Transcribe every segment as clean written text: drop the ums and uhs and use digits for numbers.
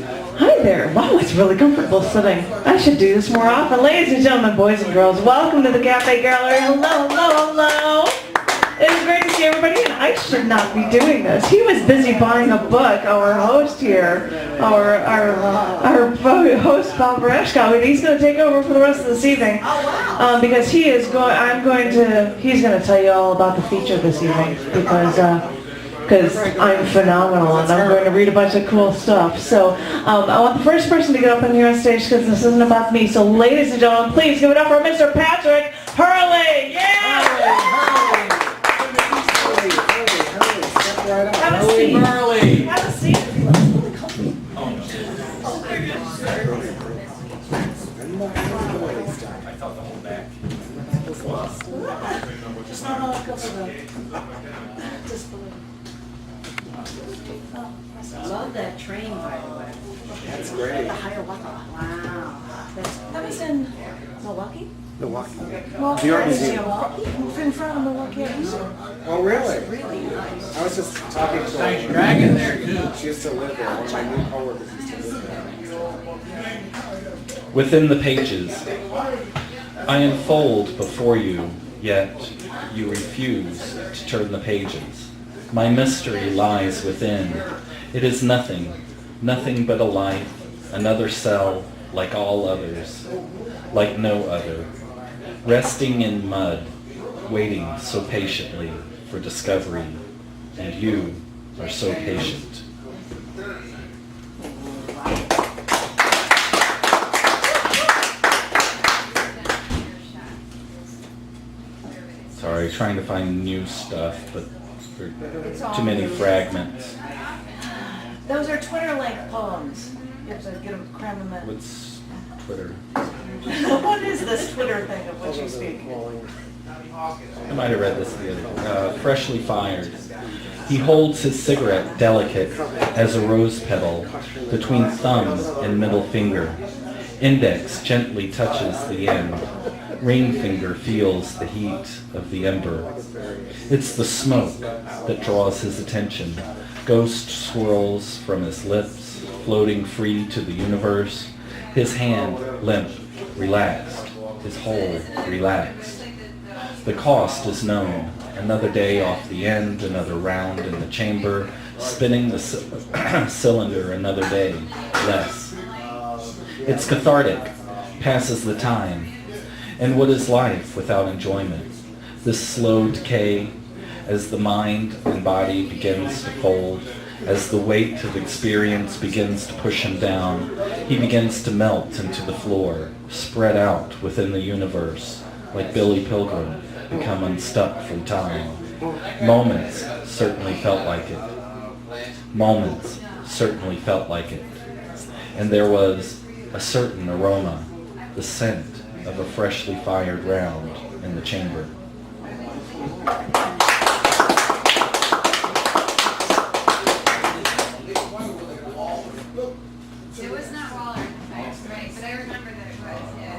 Hi there. Wow, it's really comfortable sitting. I should do this more often. Ladies and gentlemen, boys and girls, welcome to the Cafe Gallery. Hello, hello, hello. It is great to see everybody, and I should not be doing this. He was busy buying a book, our host here, our host, Bob Rashkow, and he's going to take over for the rest of this evening. Because he's going to tell you all about the feature this evening, because I'm phenomenal and I'm going to read a bunch of cool stuff. So I want the first person to get up on here on stage because this isn't about me. So ladies and gentlemen, please give it up for Mr. Patrick Hurley. Yeah! Hurley. Have a seat. Hurley. Have a seat. It's really comfy. Oh, very good. I thought the whole back. Just not all a couple of them. Just below. I love that train, by the way. That's great. The Hiawatha. Wow. That was in Milwaukee? Milwaukee. Well, The art museum. in front of Milwaukee Art Museum. Oh, really? Really nice. I was just talking to Nice her. dragon there, too. She used to live there. One of my new coworkers used to live there. Within the pages, I unfold before you, yet you refuse to turn the pages. My mystery lies within. It is nothing, nothing but a life, another cell like all others, like no other, resting in mud, waiting so patiently for discovery, and you are so patient. Sorry, trying to find new stuff, but there are too many fragments. Those are Twitter-length poems. You have to get them, cram them in. What's Twitter? What is this Twitter thing of which you speak? I might have read this the other. Freshly fired. He holds his cigarette delicate as a rose petal between thumb and middle finger. Index gently touches the end. Ring finger feels the heat of the ember. It's the smoke that draws his attention. Ghost swirls from his lips, floating free to the universe. His hand limp, relaxed. His hold relaxed. The cost is known. Another day off the end, another round in the chamber, spinning the cylinder another day, less. It's cathartic, passes the time. And what is life without enjoyment? This slow decay, as the mind and body begins to fold, as the weight of experience begins to push him down, he begins to melt into the floor, spread out within the universe, like Billy Pilgrim, become unstuck from time. Moments certainly felt like it. Moments certainly felt like it. And there was a certain aroma, the scent of a freshly fired round in the chamber. It was not Waller, right? But I remember that it was, yeah.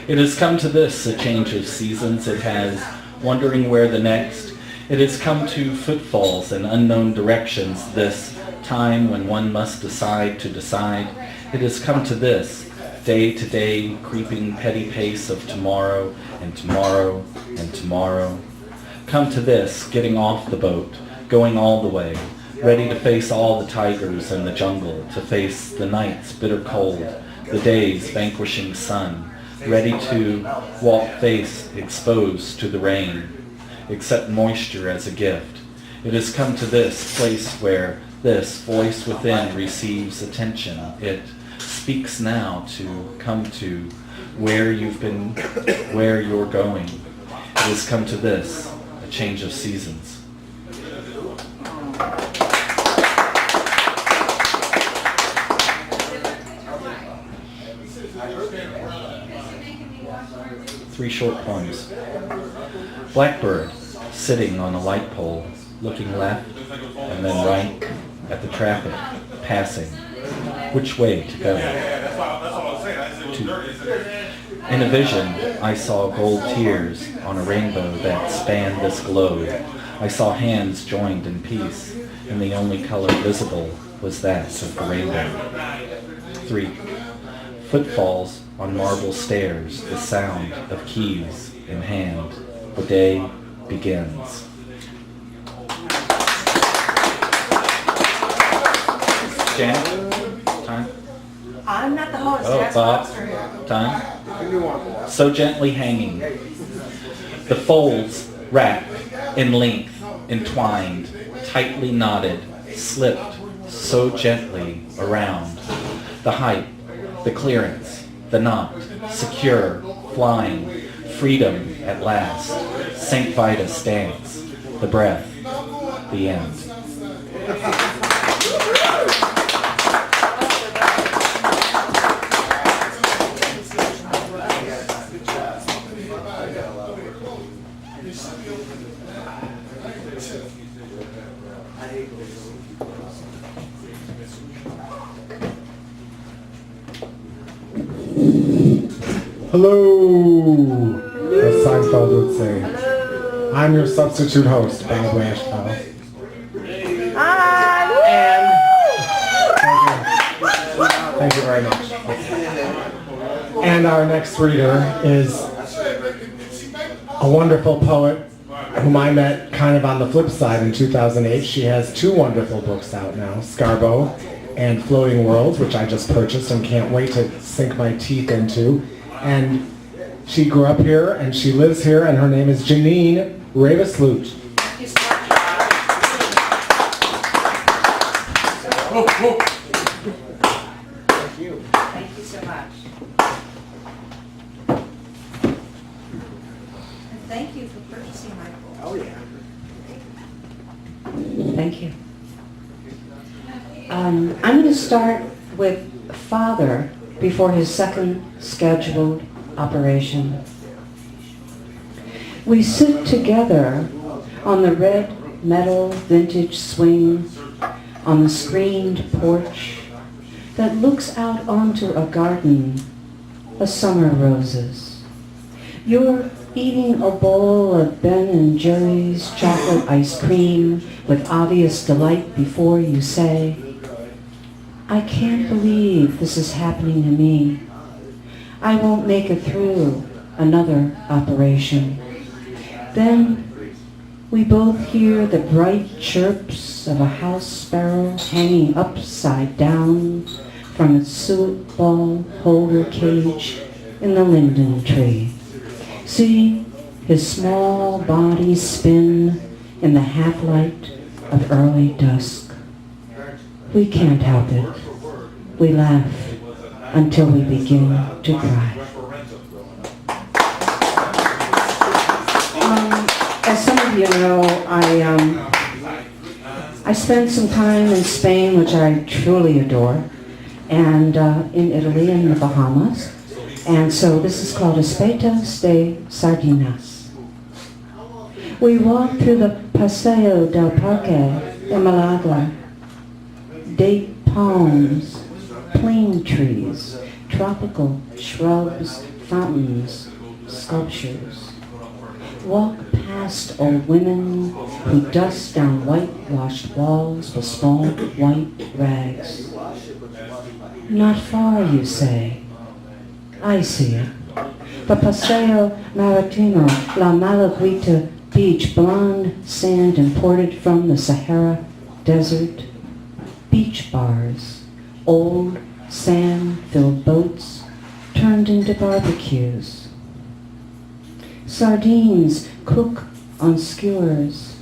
It has come to this, a change of seasons. It has, wondering where the next. It has come to footfalls and unknown directions, this time when one must decide to decide. It has come to this, day to day, creeping petty pace of tomorrow and tomorrow and tomorrow. Come to this, getting off the boat, going all the way, ready to face all the tigers in the jungle, to face the night's bitter cold, the day's vanquishing sun, ready to walk face exposed to the rain, accept moisture as a gift. It has come to this place where this voice within receives attention. It speaks now to come to where you've been, where you're going. It has come to this, a change of seasons. Three short poems. Blackbird, sitting on a light pole, looking left and then right at the traffic, passing. Which way to go? In a vision, I saw gold tears on a rainbow that spanned this globe. I saw hands joined in peace, and the only color visible was that of the rainbow. 3. Footfalls on marble stairs, the sound of keys in hand. The day begins. Jan? Time? I'm not the host. Oh, That's Bob? Bob's here. Time? If you want that. So gently hanging. The folds wrapped in length, entwined, tightly knotted, slipped so gently around. The height, the clearance, the knot, secure, flying, freedom at last. St. Vitus dance, the breath, the end. Hello, as Seinfeld would say. I'm your substitute host, Bob Rashkow. And Thank you very much. And our next reader is a wonderful poet whom I met kind of on the flip side in 2008. She has 2 wonderful books out now, Scarbo and Floating Worlds, which I just purchased and can't wait to sink my teeth into. And she grew up here and she lives here, and her name is Janine Ravesloot. Thank you so much. And thank you for purchasing my book. Oh, yeah. thank you. I'm going to start with Father before his second scheduled operation. We sit together on the red metal vintage swing on the screened porch that looks out onto a garden of summer roses. You're eating a bowl of Ben & Jerry's chocolate ice cream with obvious delight before you say, I can't believe this is happening to me. I won't make it through another operation. Then we both hear the bright chirps of a house sparrow hanging upside down from its suet ball holder cage in the linden tree. See his small body spin in the half-light of early dusk. We can't help it. We laugh until we begin to cry. As some of you know, I spent some time in Spain, which I truly adore, and in Italy and the Bahamas. And so this is called Espetas de Sardinas. We walked through the Paseo del Parque de Malaga. Date palms, plane trees, tropical shrubs, fountains, sculptures. Walk past old women who dust down whitewashed walls with small white rags. Not far, you say. I see it. The Paseo Maritimo, La Malaguita beach, blonde sand imported from the Sahara Desert. Beach bars, old sand-filled boats turned into barbecues. Sardines cook on skewers.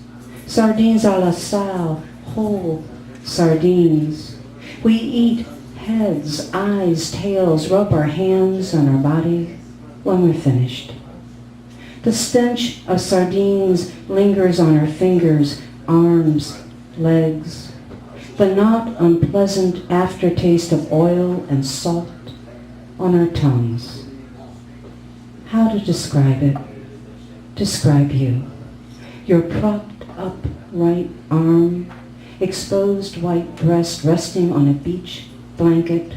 Sardines a la sal, whole sardines. We eat heads, eyes, tails, rub our hands on our body when we're finished. The stench of sardines lingers on our fingers, arms, legs. The not unpleasant aftertaste of oil and salt on our tongues. How to describe it? Describe you. Your propped up right arm, exposed white breast resting on a beach blanket,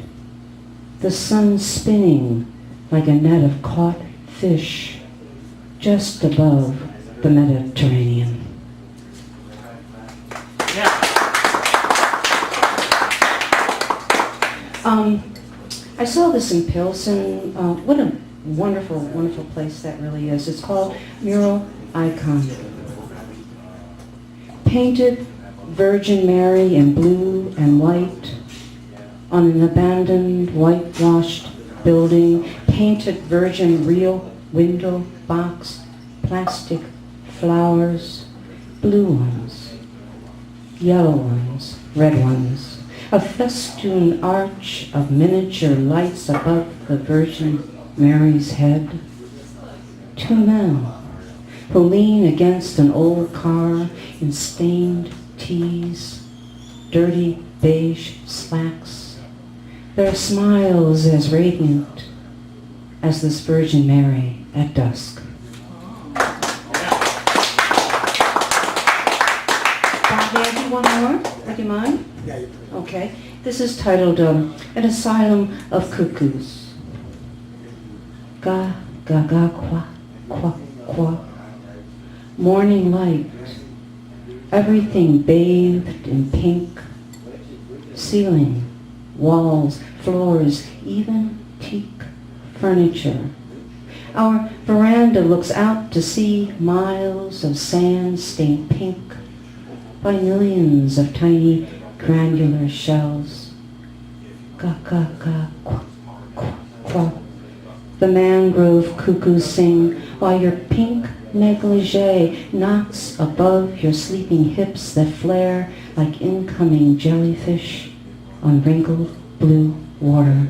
the sun spinning like a net of caught fish just above the Mediterranean. I saw this in Pilsen. What a wonderful, wonderful place that really is. It's called Mural Icon. Painted Virgin Mary in blue and white on an abandoned, whitewashed building. Painted Virgin real window box, plastic flowers, blue ones, yellow ones, red ones. A festoon arch of miniature lights above the Virgin Mary's head. Two men who lean against an old car in stained tees, dirty beige slacks. Their smiles as radiant as this Virgin Mary at dusk. Bob, Andy, one more? Would you mind? Yeah, you Okay. This is titled An Asylum of Cuckoos. Ga, ga, ga, qua, qua, qua. Morning light. Everything bathed in pink. Ceiling, walls, floors, even teak furniture. Our veranda looks out to see miles of sand stained pink by millions of tiny granular shells. Ga, ga, ga, quack, quack, quack. The mangrove cuckoos sing while your pink negligee knocks above your sleeping hips that flare like incoming jellyfish on wrinkled blue water.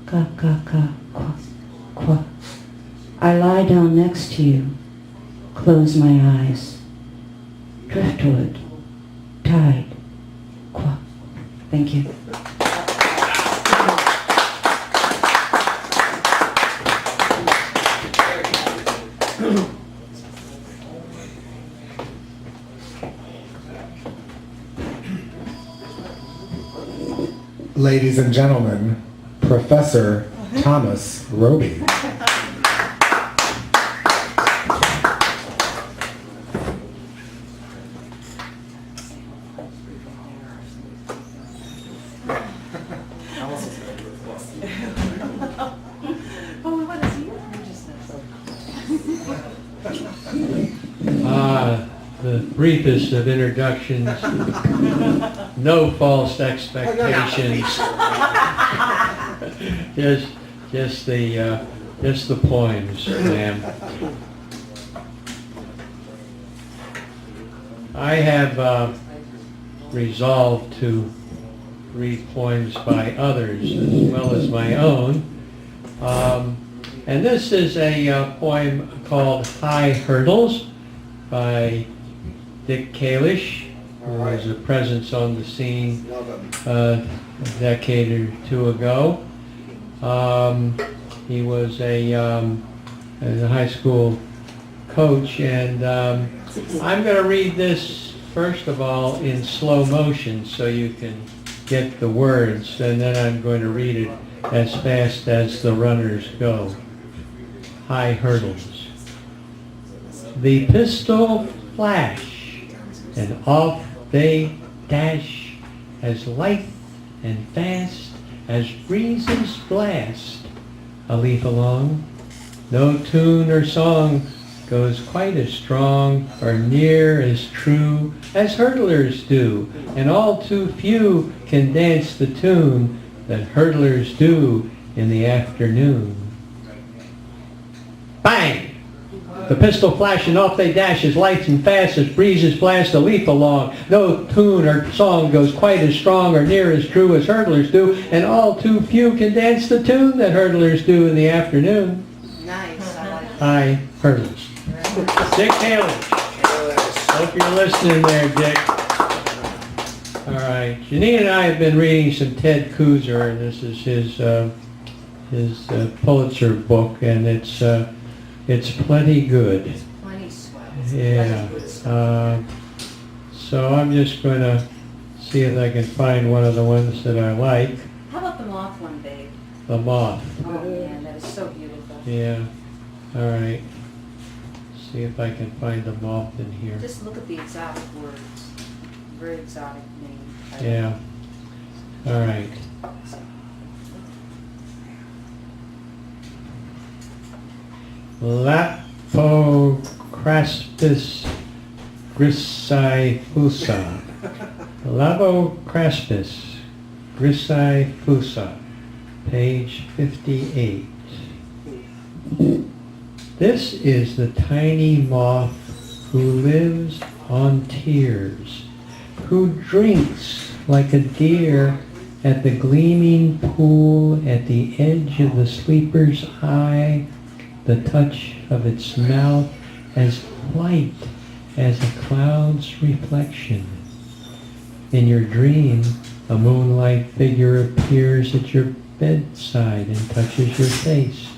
Ga, ga, ga, quack, quack. I lie down next to you, close my eyes. Driftwood, tide, quack. Thank you. Ladies and gentlemen, Professor Thomas Roby. Oh, what is your consciousness? The briefest of introductions, no false expectations. just the poems, ma'am. I have resolved to read poems by others as well as my own. And this is a poem called High Hurdles by Dick Kalish, who was a presence on the scene a decade or two ago. He was a high school coach, and I'm going to read this first of all in slow motion so you can get the words, and then I'm going to read it as fast as the runners go. High Hurdles. The pistol flash, and off they dash, as lithe and fast as breezes blast a leaf along. No tune or song goes quite as strong or near as true as hurdlers do, and all too few can dance the tune that hurdlers do in the afternoon. Bang! The pistol flash and off they dash as light and fast as breezes blast a leaf along. No tune or song goes quite as strong or near as true as hurdlers do, and all too few can dance the tune that hurdlers do in the afternoon. Nice. I like it. High Hurdles. Dick Kalish. Hope you're listening there, Dick. All right. Janine and I have been reading some Ted Kooser, and this is his Pulitzer book, and it's plenty good. Plenty swell. Yeah. So I'm just going to see if I can find one of the ones that I like. How about the moth one, babe? The Moth. Oh man, that is so beautiful. Yeah. All right. See if I can find the Moth in here. Just look at the exotic words. Very exotic name. Yeah. All right. So Lapocraspis grissyphusa. Lapocraspis grissyphusa, page 58. This is the tiny moth who lives on tears, who drinks like a deer at the gleaming pool at the edge of the sleeper's eye, the touch of its mouth as light as a cloud's reflection. In your dream, a moonlight figure appears at your bedside and touches your face.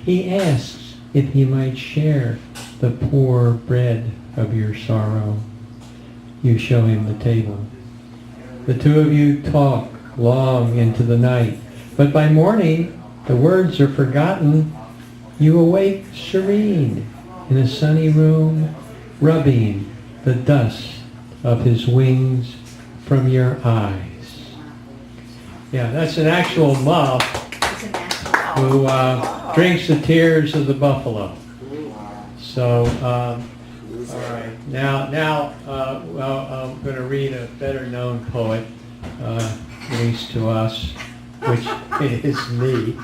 He asks if he might share the poor bread of your sorrow. You show him the table. The two of you talk long into the night, but by morning the words are forgotten. You awake serene in a sunny room, rubbing the dust of his wings from your eyes. Yeah, that's an actual moth who drinks the tears of the buffalo. So, all right, now, well, I'm going to read a better-known poet, at least to us, which is me.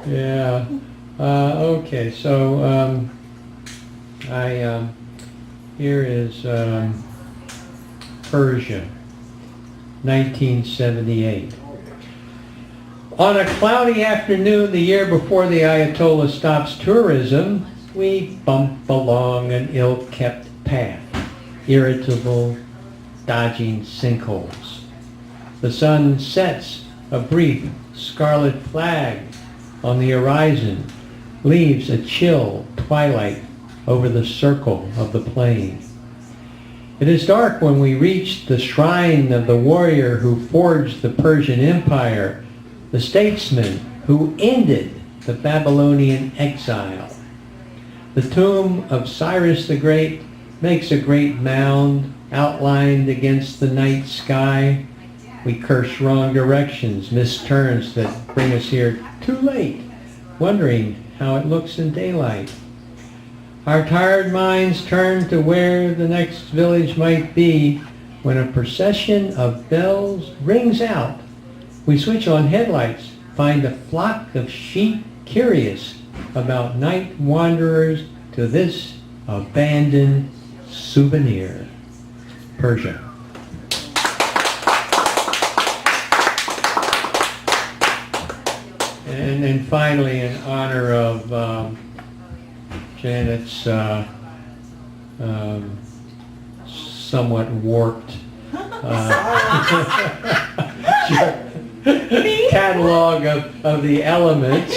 Yeah. Okay. So here is Persia, 1978. On a cloudy afternoon the year before the Ayatollah stops tourism, we bump along an ill-kept path, irritable, dodging sinkholes. The sun sets a brief scarlet flag on the horizon, leaves a chill twilight over the circle of the plain. It is dark when we reach the shrine of the warrior who forged the Persian Empire, the statesman who ended the Babylonian exile. The tomb of Cyrus the Great makes a great mound outlined against the night sky. We curse wrong directions, miss turns that bring us here too late, wondering how it looks in daylight. Our tired minds turn to where the next village might be when a procession of bells rings out. We switch on headlights, find a flock of sheep curious about night wanderers to this abandoned souvenir. Persia. And then finally, in honor of Janet's somewhat warped catalog of the elements,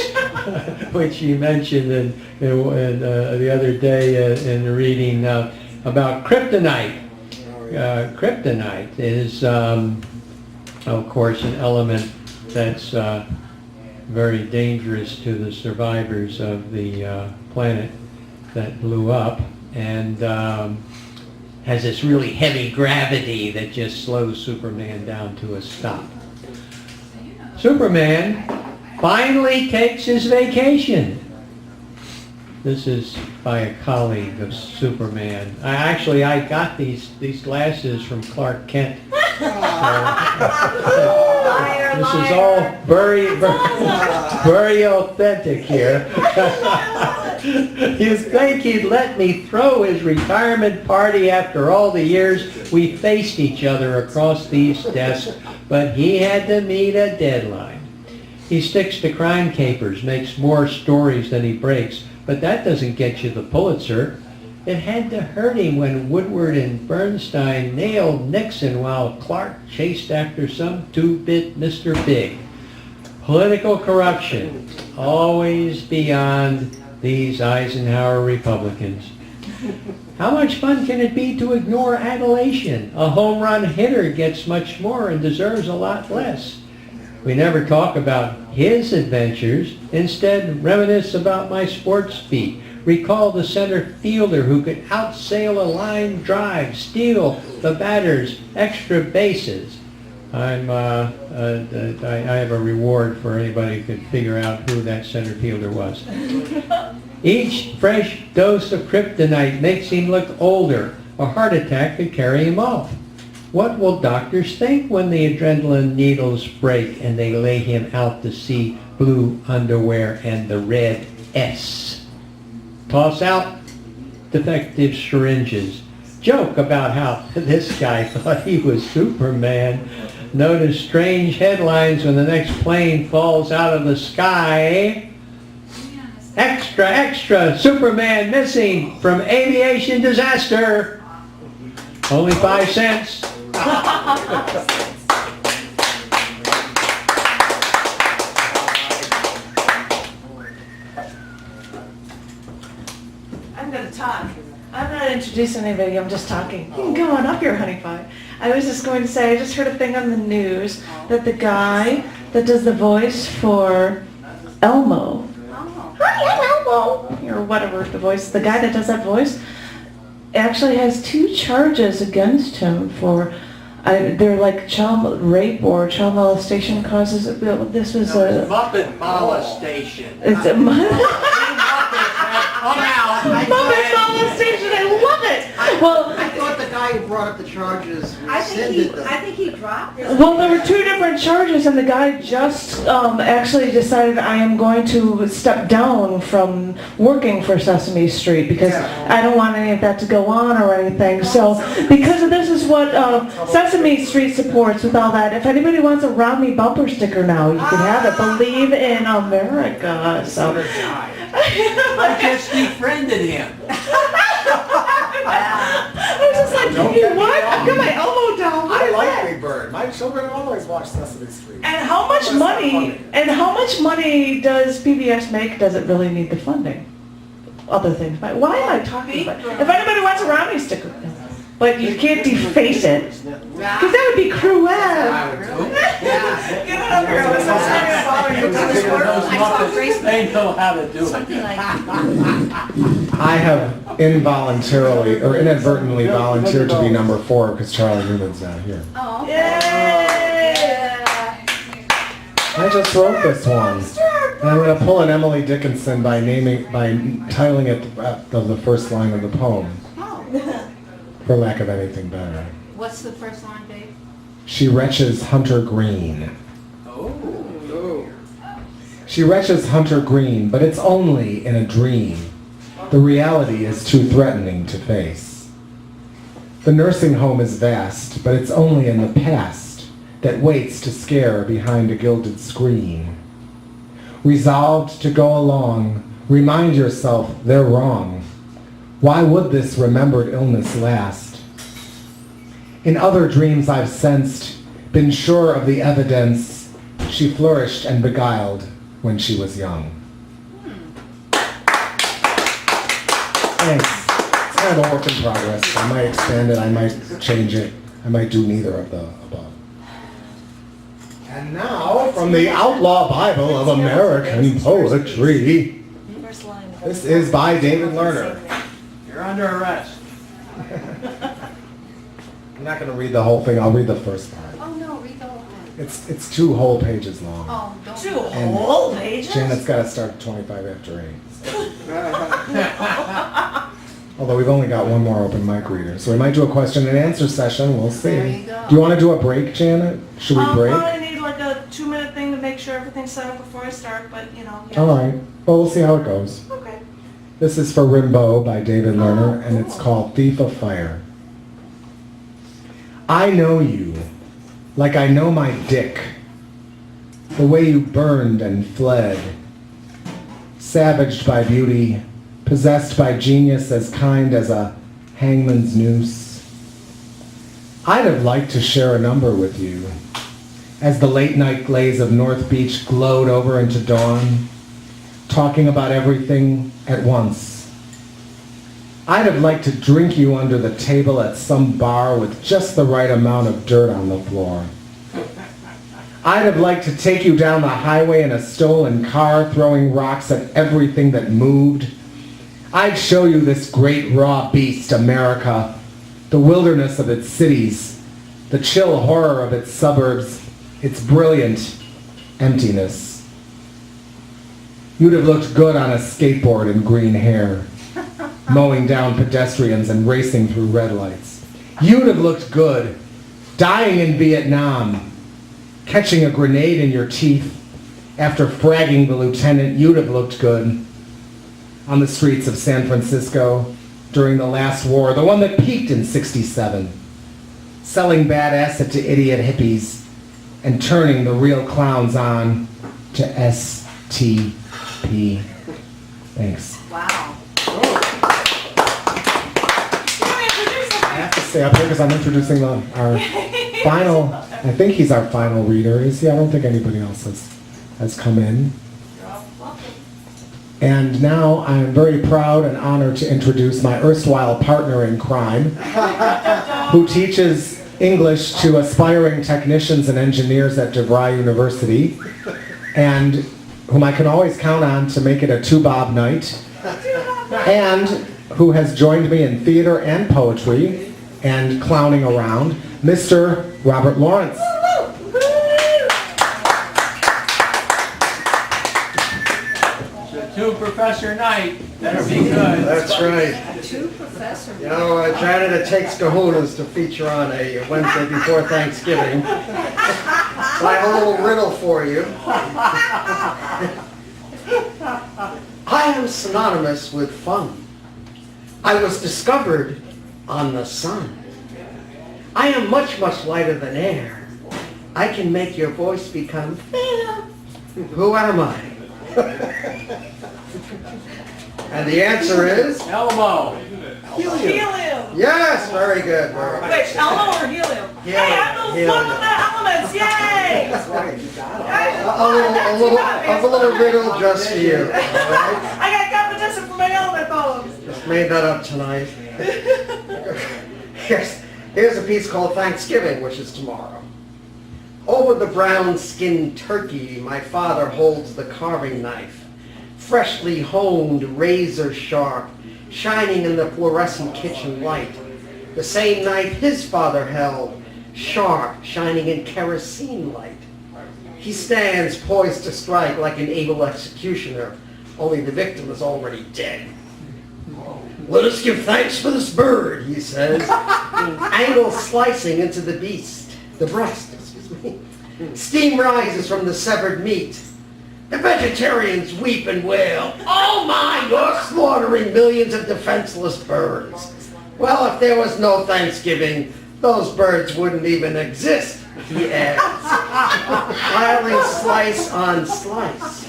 which you mentioned in the other day in the reading about kryptonite. Kryptonite is, of course, an element that's very dangerous to the survivors of the planet that blew up, and has this really heavy gravity that just slows Superman down to a stop. Superman finally takes his vacation. This is by a colleague of Superman. I got these glasses from Clark Kent. This is all very authentic here. You'd think he'd let me throw his retirement party after all the years we faced each other across these desks, but he had to meet a deadline. He sticks to crime capers, makes more stories than he breaks, but that doesn't get you the Pulitzer. It had to hurt him when Woodward and Bernstein nailed Nixon while Clark chased after some two-bit Mr. Big. Political corruption, always beyond these Eisenhower Republicans. How much fun can it be to ignore adulation? A home run hitter gets much more and deserves a lot less. We never talk about his adventures, instead reminisce about my sports beat. Recall the center fielder who could outsail a line drive, steal the batter's extra bases. I have a reward for anybody who could figure out who that center fielder was. Each fresh dose of kryptonite makes him look older. A heart attack could carry him off. What will doctors think when the adrenaline needles break and they lay him out to see blue underwear and the red S? Toss out defective syringes. Joke about how this guy thought he was Superman. Notice strange headlines when the next plane falls out of the sky. Extra, extra, Superman missing from aviation disaster. Only 5 cents. I'm going to talk. I'm not introducing anybody, I'm just talking. You can go on up here, honey pie. I was just going to say, I just heard a thing on the news that the guy that does the voice for Elmo, hi, I'm Elmo, or whatever the voice, the guy that does that voice, actually has 2 charges against him for, they're like child rape or child molestation causes. This was a... Muppet molestation. It's a... Muppet molestation, I love it! Well, I thought the guy who brought up the charges I rescinded them. think he dropped it. well, there were 2 different charges, and the guy just actually decided, I am going to step down from working for Sesame Street because I don't want any of that to go on or anything. So, because of this is what Sesame Street supports with all that. If anybody wants a Romney bumper sticker now, you can have it. Believe in America. So. I just befriended him. I was just like, you what? I've got my elbow down. What I is like that? Big Bird. My children always watch Sesame Street. And how much money? And how much money does PBS make? Does it really need the funding? Other things. Why am I talking about? If anybody wants a Romney sticker, but you can't deface it, because that would be cruel. Get it up here. Let's not bother you. They know how to do Something like I have involuntarily or inadvertently volunteered to be number 4 because Charlie Newman's not here. Oh. Yeah. I just wrote this one. And I'm going to pull an Emily Dickinson by titling it the first line of the poem, for lack of anything better. What's the first line, Dave? She retches Hunter Green. She retches Hunter Green, but it's only in a dream. The reality is too threatening to face. The nursing home is vast, but it's only in the past that waits to scare behind a gilded screen. Resolved to go along, remind yourself they're wrong. Why would this remembered illness last? In other dreams I've sensed, been sure of the evidence, she flourished and beguiled when she was young. Thanks. It's kind of a work in progress. I might expand it, I might change it, I might do neither of the above. And now, from the Outlaw Bible of American Poetry, this is by David Lerner. You're under arrest. I'm not going to read the whole thing, I'll read the first part. Oh, no, read the whole thing. It's 2 whole pages long. Oh, don't. 2 whole pages? Janet's got to start at 25 after 8. Although we've only got 1 more open mic reader, so we might do a question and answer session, we'll see. There you go. Do you want to do a break, Janet? Should we break? I need like a 2-minute thing to make sure everything's set up before I start, but you know. Yeah. All right, well, we'll see how it goes. Okay. This is for Rimbaud by David Lerner, and it's called Thief of Fire. I know you, like I know my dick, the way you burned and fled, savaged by beauty, possessed by genius as kind as a hangman's noose. I'd have liked to share a number with you, as the late night glaze of North Beach glowed over into dawn, talking about everything at once. I'd have liked to drink you under the table at some bar with just the right amount of dirt on the floor. I'd have liked to take you down the highway in a stolen car, throwing rocks at everything that moved. I'd show you this great raw beast, America, the wilderness of its cities, the chill horror of its suburbs, its brilliant emptiness. You'd have looked good on a skateboard in green hair, mowing down pedestrians and racing through red lights. You'd have looked good, dying in Vietnam, catching a grenade in your teeth after fragging the lieutenant. You'd have looked good on the streets of San Francisco during the last war, the one that peaked in '67, selling bad acid to idiot hippies and turning the real clowns on to STP. Thanks. Wow. I have to stay up here because I'm introducing our final, I think he's our final reader. Is he? I don't think anybody else has come in. And now I am very proud and honored to introduce my erstwhile partner in crime, who teaches English to aspiring technicians and engineers at DeVry University, and whom I can always count on to make it a two-bob night, and who has joined me in theater and poetry and clowning around, Mr. Robert Lawrence. Two-professor night. Better be good. That's right. Two professors. You know, Janet, it takes kahunas to feature on a Wednesday before Thanksgiving. So I have a little riddle for you. I am synonymous with fun. I was discovered on the sun. I am much, much lighter than air. I can make your voice become fair. Who am I? And the answer is Elmo. Helium. yes, very good. Very good. Wait, Elmo or helium? Hey, I'm those fun with the elements, yay! That's right. A little riddle just for you. All right? I got competition for my element poems. Just made that up tonight. Here's a piece called Thanksgiving, which is tomorrow. Over the brown-skinned turkey, my father holds the carving knife, freshly honed, razor sharp, shining in the fluorescent kitchen light. The same knife his father held, sharp, shining in kerosene light. He stands poised to strike like an able executioner, only the victim is already dead. Let us give thanks for this bird, he says, angle slicing into the breast. Steam rises from the severed meat. The vegetarians weep and wail. Oh my, you're slaughtering millions of defenseless birds. Well, if there was no Thanksgiving, those birds wouldn't even exist, he adds, piling slice on slice.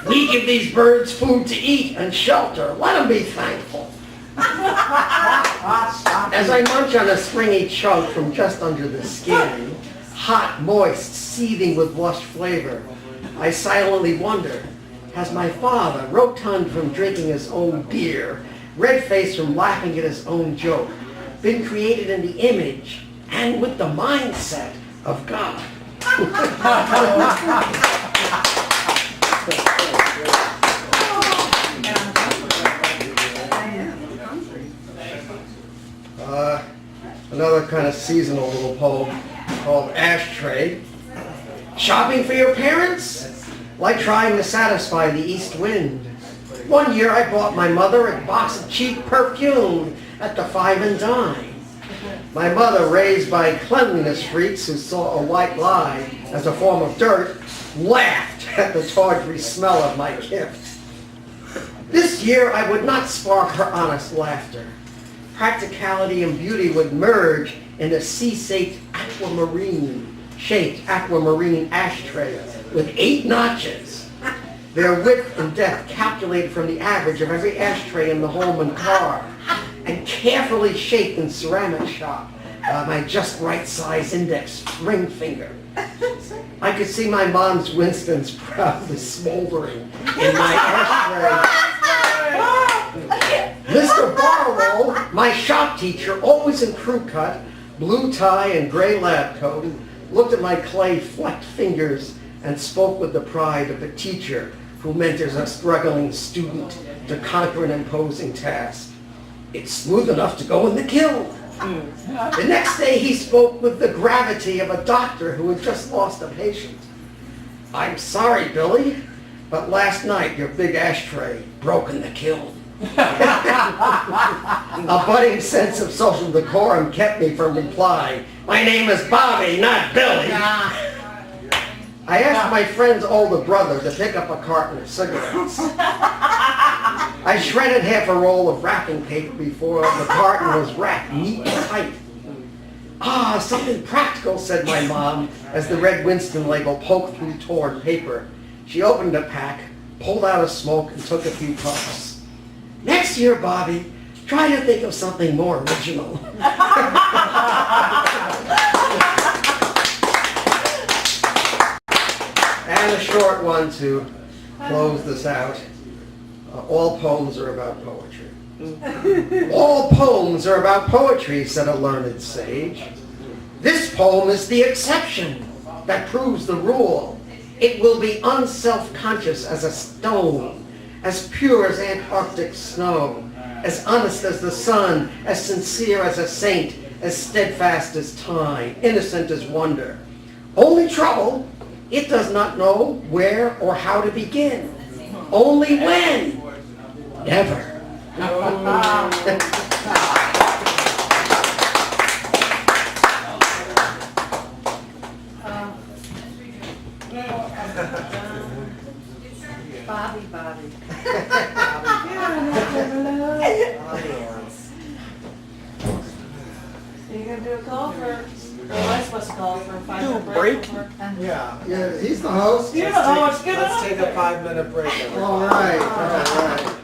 We give these birds food to eat and shelter. Let them be thankful. As I munch on a springy chunk from just under the skin, hot, moist, seething with lush flavor, I silently wonder, has my father, rotund from drinking his own beer, red-faced from laughing at his own joke, been created in the image and with the mindset of God? Another kind of seasonal little poem called Ashtray. Shopping for your parents? Like trying to satisfy the east wind. One year I bought my mother a box of cheap perfume at the 5 and Dime. My mother, raised by cleanliness freaks who saw a white lie as a form of dirt, laughed at the tawdry smell of my gift. This year I would not spark her honest laughter. Practicality and beauty would merge in a sea-shaped aquamarine ashtray with 8 notches. Their width and depth calculated from the average of every ashtray in the home and car, and carefully shaped in ceramic shop by my just right size index ring finger. I could see my mom's Winston's proudly smoldering in my ashtray. Mr. Barlow, my shop teacher, always in crew cut, blue tie and gray lab coat, looked at my clay-flecked fingers and spoke with the pride of a teacher who mentors a struggling student to conquer an imposing task. It's smooth enough to go in the kiln. The next day he spoke with the gravity of a doctor who had just lost a patient. I'm sorry, Billy, but last night your big ashtray broke in the kiln. A budding sense of social decorum kept me from replying. My name is Bobby, not Billy. I asked my friend's older brother to pick up a carton of cigarettes. I shredded half a roll of wrapping paper before the carton was wrapped neat and tight. Ah, something practical, said my mom, as the red Winston label poked through torn paper. She opened a pack, pulled out a smoke, and took a few puffs. Next year, Bobby, try to think of something more original. And a short one to close this out. All poems are about poetry. All poems are about poetry, said a learned sage. This poem is the exception that proves the rule. It will be unself-conscious as a stone, as pure as Antarctic snow, as honest as the sun, as sincere as a saint, as steadfast as time, innocent as wonder. Only trouble, it does not know where or how to begin. Only when? Never. Bobby. Are you gonna do a call for, or am supposed to call for a 5-minute break? Yeah, he's the host. You're the host, get Let's on take there. a 5-minute break. All right.